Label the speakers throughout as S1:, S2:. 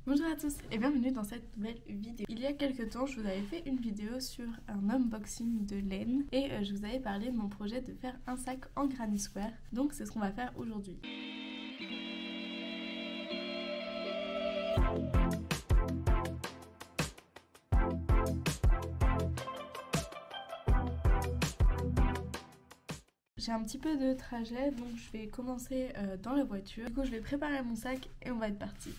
S1: Bonjour à tous et bienvenue dans cette nouvelle vidéo. Il y a quelques temps, je vous avais fait une vidéo sur un unboxing de laine et je vous avais parlé de mon projet de faire un sac en granny square. Donc c'est ce qu'on va faire aujourd'hui. J'ai un petit peu de trajet donc je vais commencer dans la voiture. Du coup je vais préparer mon sac et on va être parti.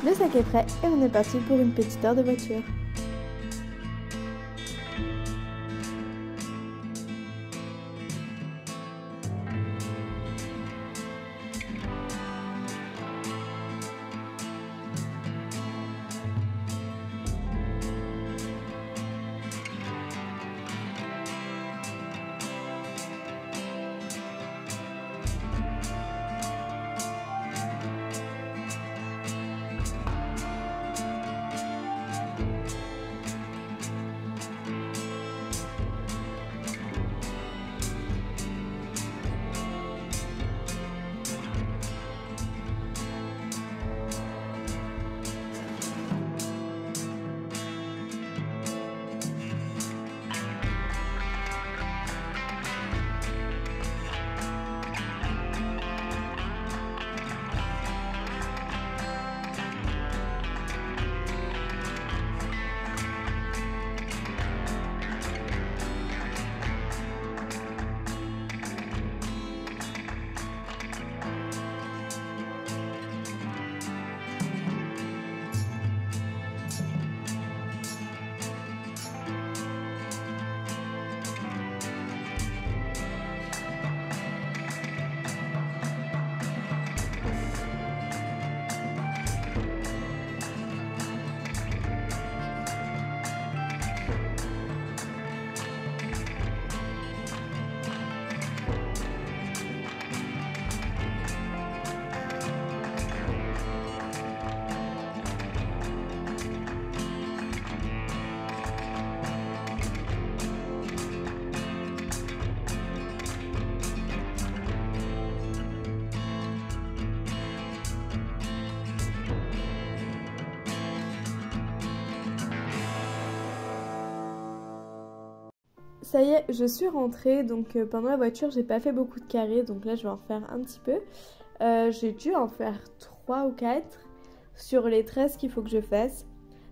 S1: Le sac est prêt et on est parti pour une petite heure de voiture. Ça y est, je suis rentrée, donc pendant la voiture j'ai pas fait beaucoup de carrés, donc là je vais en refaire un petit peu. J'ai dû en faire 3 ou 4 sur les 13 qu'il faut que je fasse.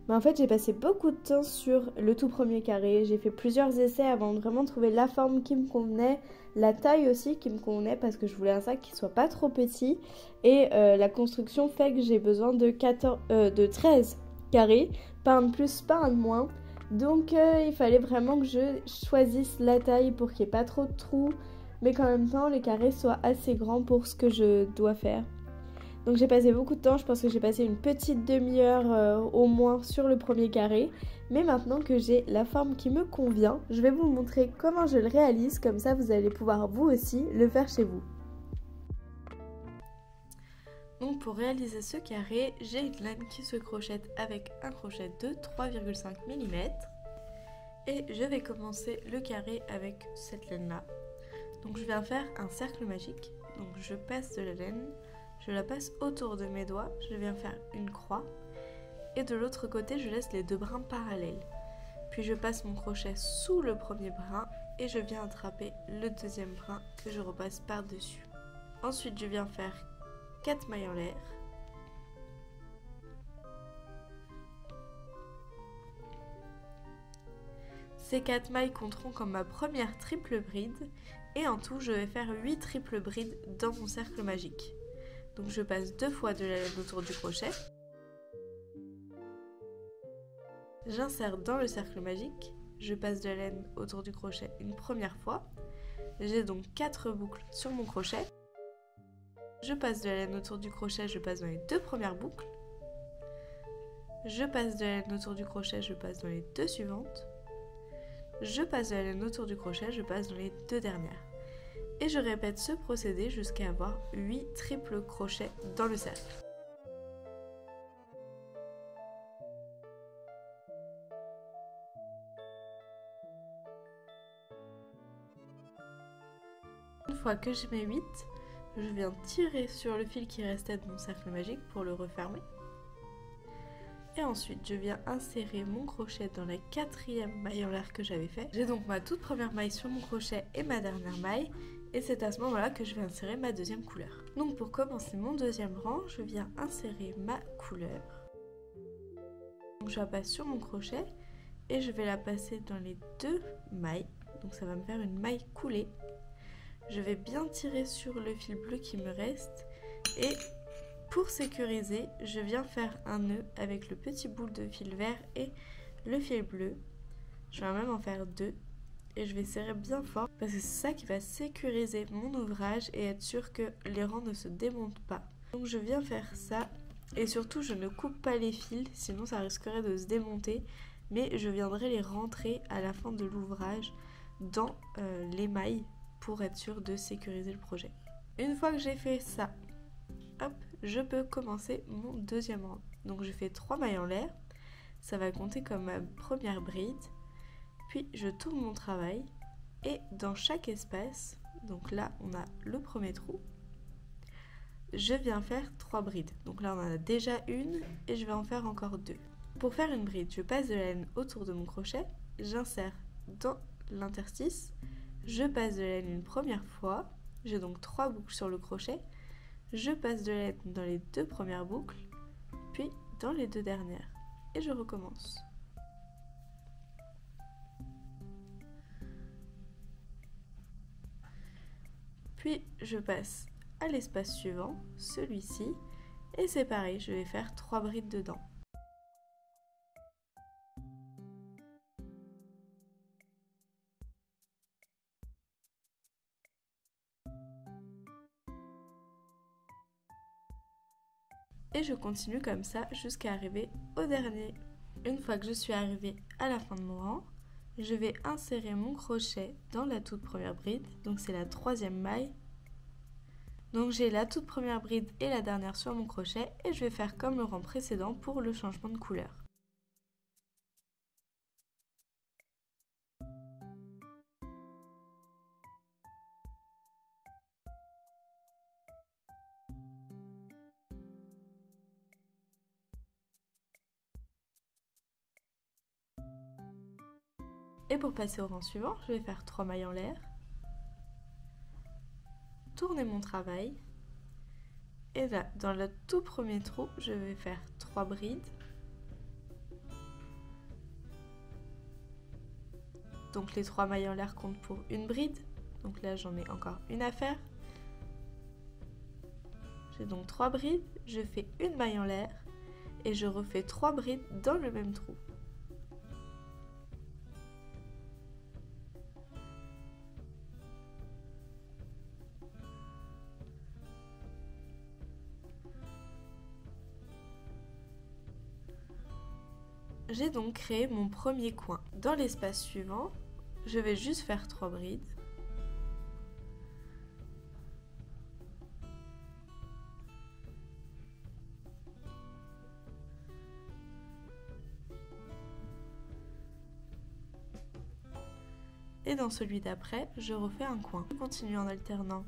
S1: Mais en fait j'ai passé beaucoup de temps sur le tout premier carré, j'ai fait plusieurs essais avant de vraiment trouver la forme qui me convenait, la taille aussi qui me convenait parce que je voulais un sac qui soit pas trop petit. Et la construction fait que j'ai besoin de 13 carrés, pas un de plus, pas un de moins. Donc il fallait vraiment que je choisisse la taille pour qu'il n'y ait pas trop de trous, mais qu'en même temps les carrés soient assez grands pour ce que je dois faire. Donc j'ai passé beaucoup de temps, je pense que j'ai passé une petite demi-heure au moins sur le premier carré. Mais maintenant que j'ai la forme qui me convient, je vais vous montrer comment je le réalise, comme ça vous allez pouvoir vous aussi le faire chez vous. Donc pour réaliser ce carré, j'ai une laine qui se crochette avec un crochet de 3,5 mm. Et je vais commencer le carré avec cette laine là. Donc je viens faire un cercle magique. Donc je passe de la laine, je la passe autour de mes doigts, je viens faire une croix. Et de l'autre côté, je laisse les deux brins parallèles. Puis je passe mon crochet sous le premier brin et je viens attraper le deuxième brin que je repasse par-dessus. Ensuite, je viens faire 4 mailles en l'air. Ces 4 mailles compteront comme ma première triple bride et en tout je vais faire 8 triples brides dans mon cercle magique. Donc je passe 2 fois de la laine autour du crochet. J'insère dans le cercle magique, je passe de la laine autour du crochet une première fois. J'ai donc 4 boucles sur mon crochet. Je passe de la laine autour du crochet, je passe dans les 2 premières boucles. Je passe de la laine autour du crochet, je passe dans les 2 suivantes. Je passe de la laine autour du crochet, je passe dans les 2 dernières. Et je répète ce procédé jusqu'à avoir 8 triples crochets dans le cercle. Une fois que j'ai mes 8, je viens tirer sur le fil qui restait de mon cercle magique pour le refermer. Et ensuite, je viens insérer mon crochet dans la 4e maille en l'air que j'avais fait. J'ai donc ma toute première maille sur mon crochet et ma dernière maille. Et c'est à ce moment-là que je vais insérer ma deuxième couleur. Donc pour commencer mon deuxième rang, je viens insérer ma couleur. Donc je la passe sur mon crochet et je vais la passer dans les 2 mailles. Donc ça va me faire une maille coulée. Je vais bien tirer sur le fil bleu qui me reste et pour sécuriser, je viens faire un nœud avec le petit bout de fil vert et le fil bleu. Je vais même en faire 2 et je vais serrer bien fort parce que c'est ça qui va sécuriser mon ouvrage et être sûr que les rangs ne se démontent pas. Donc je viens faire ça et surtout je ne coupe pas les fils sinon ça risquerait de se démonter, mais je viendrai les rentrer à la fin de l'ouvrage dans les mailles pour être sûr de sécuriser le projet. Une fois que j'ai fait ça, hop, je peux commencer mon deuxième rang. Donc je fais 3 mailles en l'air, ça va compter comme ma première bride, puis je tourne mon travail et dans chaque espace, donc là on a le premier trou, je viens faire 3 brides. Donc là on en a déjà une et je vais en faire encore 2. Pour faire une bride, je passe de la laine autour de mon crochet, j'insère dans l'interstice, je passe de la laine une première fois, j'ai donc 3 boucles sur le crochet, je passe de la laine dans les 2 premières boucles, puis dans les 2 dernières, et je recommence. Puis je passe à l'espace suivant, celui-ci, et c'est pareil, je vais faire 3 brides dedans. Et je continue comme ça jusqu'à arriver au dernier. Une fois que je suis arrivée à la fin de mon rang, je vais insérer mon crochet dans la toute première bride, donc c'est la 3e maille. Donc j'ai la toute première bride et la dernière sur mon crochet et je vais faire comme le rang précédent pour le changement de couleur. Et pour passer au rang suivant, je vais faire 3 mailles en l'air, tourner mon travail, et là, dans le tout premier trou, je vais faire 3 brides. Donc les 3 mailles en l'air comptent pour une bride, donc là j'en ai encore une à faire. J'ai donc 3 brides, je fais une maille en l'air, et je refais 3 brides dans le même trou. J'ai donc créé mon premier coin. Dans l'espace suivant, je vais juste faire 3 brides. Et dans celui d'après, je refais un coin. Je continue en alternant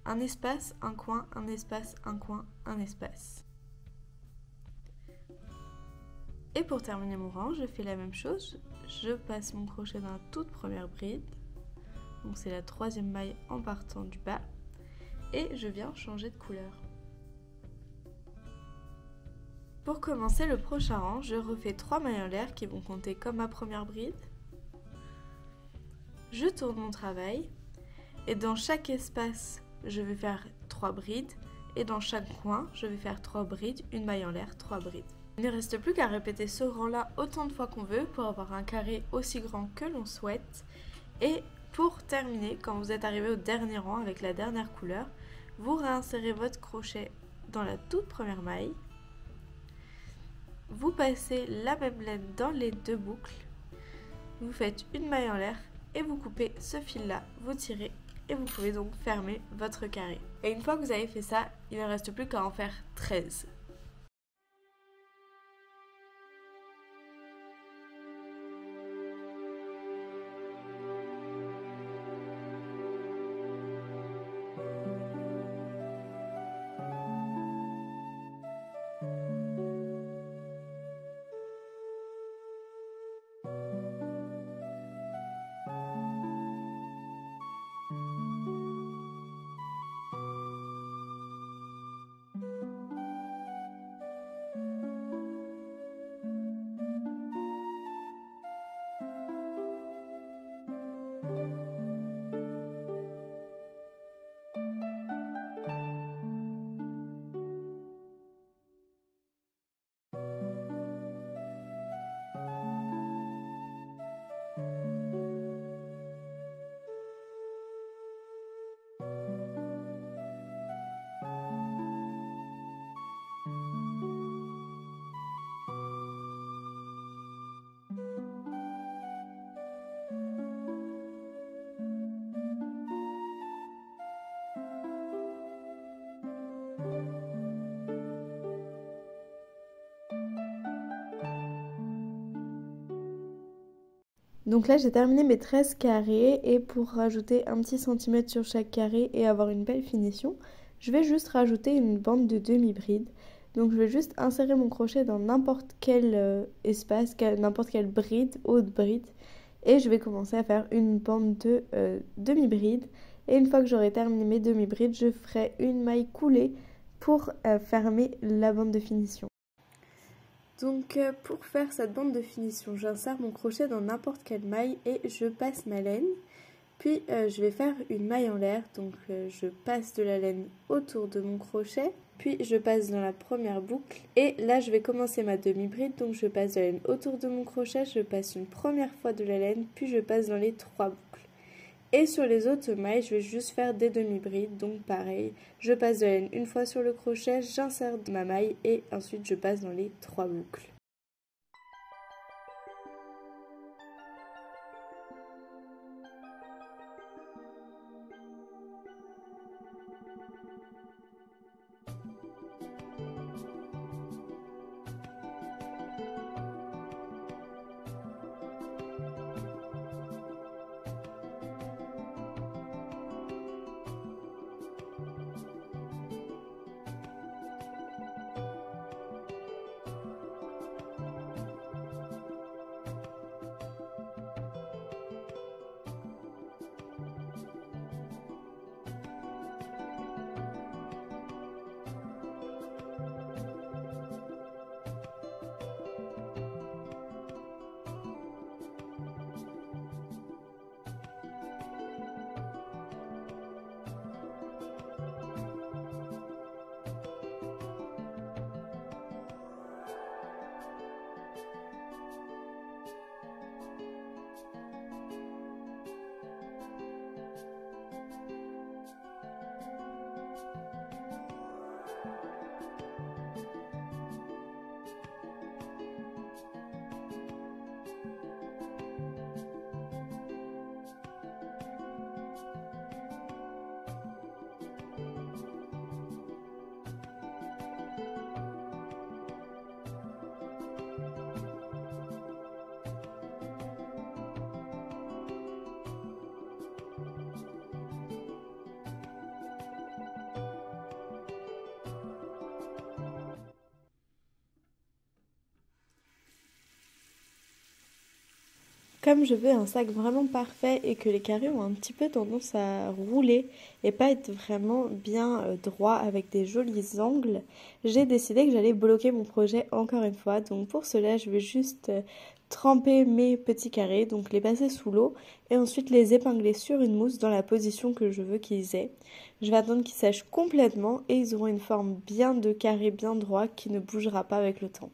S1: un espace, un coin, un espace, un coin, un espace. Et pour terminer mon rang, je fais la même chose, je passe mon crochet dans la toute première bride, donc c'est la 3e maille en partant du bas, et je viens changer de couleur. Pour commencer le prochain rang, je refais 3 mailles en l'air qui vont compter comme ma première bride. je tourne mon travail et dans chaque espace, je vais faire 3 brides et dans chaque coin, je vais faire 3 brides, une maille en l'air, 3 brides. Il ne reste plus qu'à répéter ce rang-là autant de fois qu'on veut pour avoir un carré aussi grand que l'on souhaite. Et pour terminer, quand vous êtes arrivé au dernier rang avec la dernière couleur, vous réinsérez votre crochet dans la toute première maille. Vous passez la même laine dans les 2 boucles. Vous faites une maille en l'air et vous coupez ce fil-là, vous tirez et vous pouvez donc fermer votre carré. Et une fois que vous avez fait ça, il ne reste plus qu'à en faire 13. Donc là j'ai terminé mes 13 carrés et pour rajouter un petit centimètre sur chaque carré et avoir une belle finition, je vais juste rajouter une bande de demi-bride. Donc je vais juste insérer mon crochet dans n'importe quel espace, n'importe quelle bride, haute bride. Et je vais commencer à faire une bande de demi-bride. Et une fois que j'aurai terminé mes demi-brides, je ferai une maille coulée pour fermer la bande de finition. Donc pour faire cette bande de finition, j'insère mon crochet dans n'importe quelle maille et je passe ma laine. Puis je vais faire une maille en l'air, donc je passe de la laine autour de mon crochet. Puis je passe dans la première boucle et là je vais commencer ma demi-bride, donc je passe de la laine autour de mon crochet, je passe une première fois de la laine, puis je passe dans les 3 boucles. Et sur les autres mailles, je vais juste faire des demi-brides, donc pareil, je passe de la laine une fois sur le crochet, j'insère ma maille et ensuite je passe dans les 3 boucles. Comme je veux un sac vraiment parfait et que les carrés ont un petit peu tendance à rouler et pas être vraiment bien droit avec des jolis angles, j'ai décidé que j'allais bloquer mon projet encore une fois. Donc pour cela, je vais juste tremper mes petits carrés, donc les passer sous l'eau et ensuite les épingler sur une mousse dans la position que je veux qu'ils aient. Je vais attendre qu'ils sèchent complètement et ils auront une forme bien de carré, bien droit qui ne bougera pas avec le temps.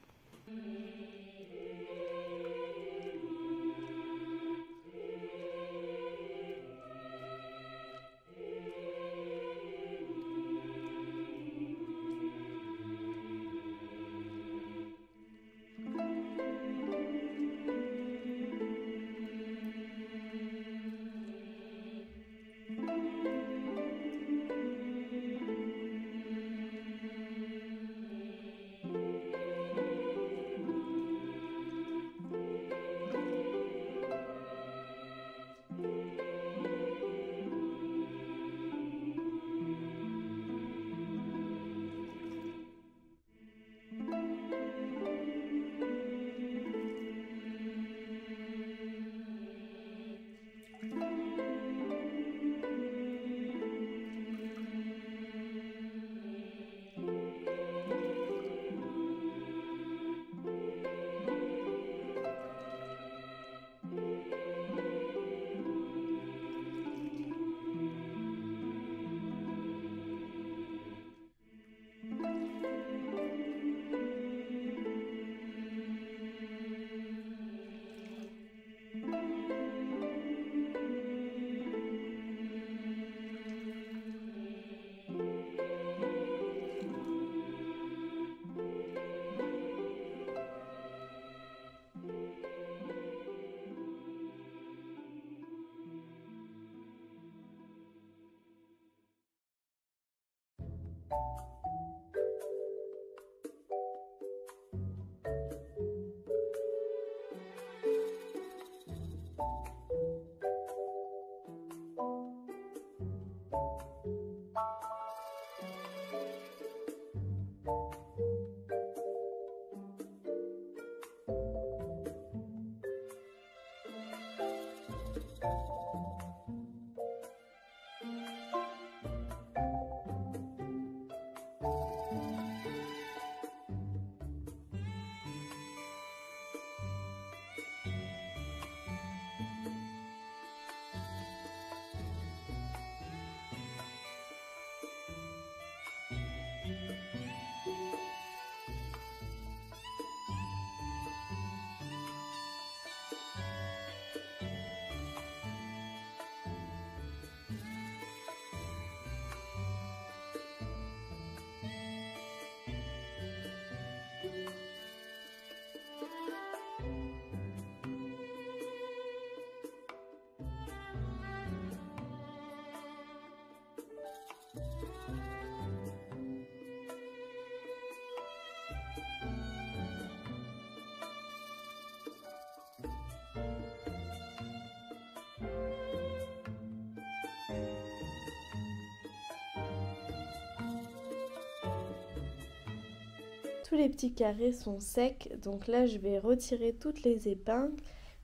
S1: Tous les petits carrés sont secs, donc là je vais retirer toutes les épingles,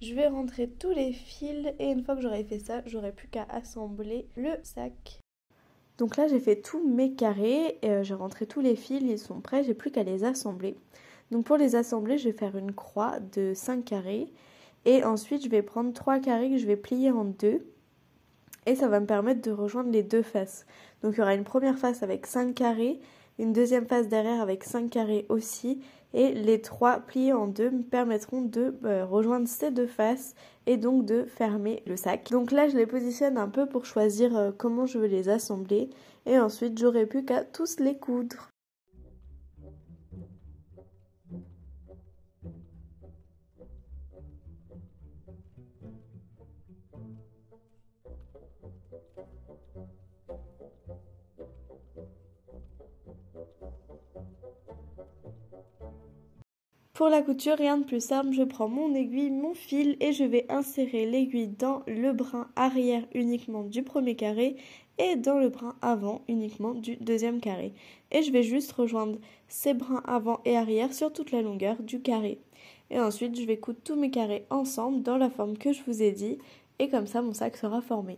S1: je vais rentrer tous les fils et une fois que j'aurai fait ça, j'aurai plus qu'à assembler le sac. Donc là j'ai fait tous mes carrés, j'ai rentré tous les fils, ils sont prêts, j'ai plus qu'à les assembler. Donc pour les assembler, je vais faire une croix de 5 carrés et ensuite je vais prendre 3 carrés que je vais plier en deux et ça va me permettre de rejoindre les deux faces. Donc il y aura une première face avec 5 carrés, une deuxième face derrière avec 5 carrés aussi et les 3 pliés en deux me permettront de rejoindre ces deux faces et donc de fermer le sac. Donc là je les positionne un peu pour choisir comment je veux les assembler et ensuite j'aurai plus qu'à tous les coudre. Pour la couture, rien de plus simple, je prends mon aiguille, mon fil et je vais insérer l'aiguille dans le brin arrière uniquement du premier carré et dans le brin avant uniquement du deuxième carré. Et je vais juste rejoindre ces brins avant et arrière sur toute la longueur du carré. Et ensuite, je vais coudre tous mes carrés ensemble dans la forme que je vous ai dit et comme ça mon sac sera formé.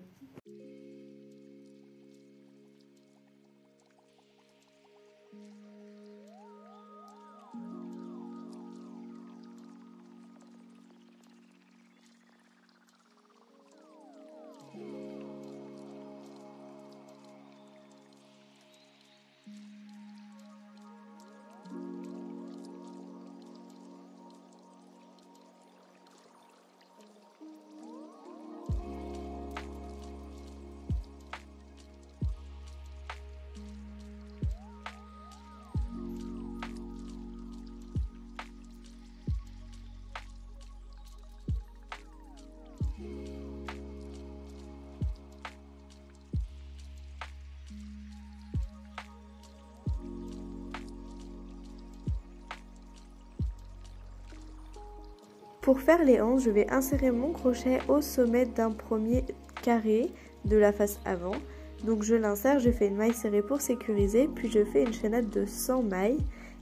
S1: Pour faire les hanches, je vais insérer mon crochet au sommet d'un premier carré de la face avant. Donc je l'insère, je fais une maille serrée pour sécuriser, puis je fais une chaînette de 100 mailles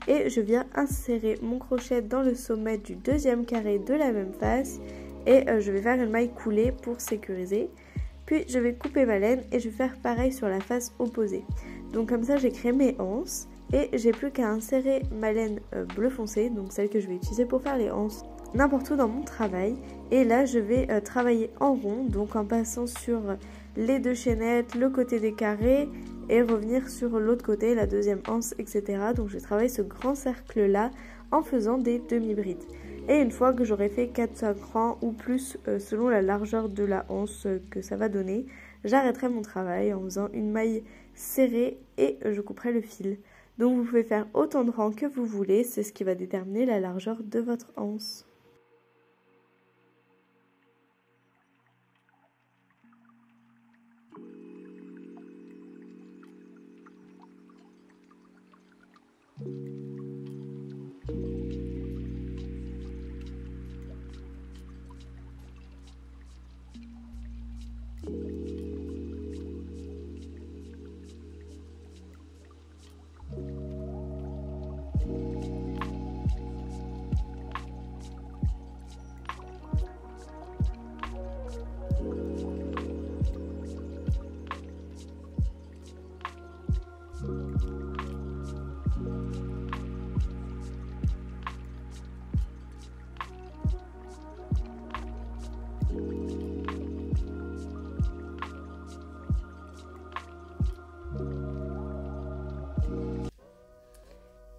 S1: et je viens insérer mon crochet dans le sommet du deuxième carré de la même face et je vais faire une maille coulée pour sécuriser. Puis je vais couper ma laine et je vais faire pareil sur la face opposée. Donc comme ça j'ai créé mes anses et j'ai plus qu'à insérer ma laine bleu foncé, donc celle que je vais utiliser pour faire les anses, n'importe où dans mon travail. Et là je vais travailler en rond, donc en passant sur les deux chaînettes, le côté des carrés et revenir sur l'autre côté, la deuxième anse, etc. Donc je vais travailler ce grand cercle là en faisant des demi-brides. Et une fois que j'aurai fait 4-5 rangs ou plus selon la largeur de la anse que ça va donner, j'arrêterai mon travail en faisant une maille serrée et je couperai le fil. Donc vous pouvez faire autant de rangs que vous voulez, c'est ce qui va déterminer la largeur de votre anse.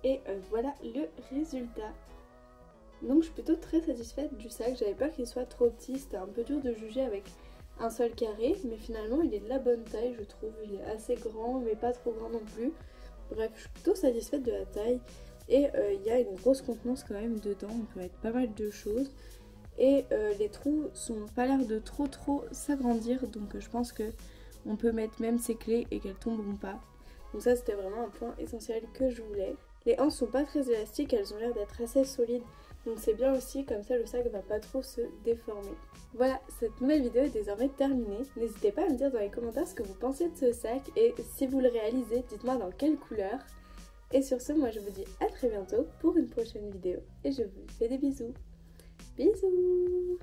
S1: Et voilà le résultat. Donc je suis plutôt très satisfaite du sac, j'avais peur qu'il soit trop petit, c'était un peu dur de juger avec un seul carré, mais finalement il est de la bonne taille je trouve, il est assez grand mais pas trop grand non plus. Bref, je suis plutôt satisfaite de la taille et il y a une grosse contenance quand même dedans, on peut mettre pas mal de choses. Et les trous sont pas l'air de trop s'agrandir, donc je pense que on peut mettre même ses clés et qu'elles tomberont pas. Donc ça c'était vraiment un point essentiel que je voulais. Les hanches sont pas très élastiques, elles ont l'air d'être assez solides, donc c'est bien aussi, comme ça le sac va pas trop se déformer. Voilà, cette nouvelle vidéo est désormais terminée. N'hésitez pas à me dire dans les commentaires ce que vous pensez de ce sac et si vous le réalisez, dites-moi dans quelle couleur. Et sur ce, moi je vous dis à très bientôt pour une prochaine vidéo et je vous fais des bisous. Bisous!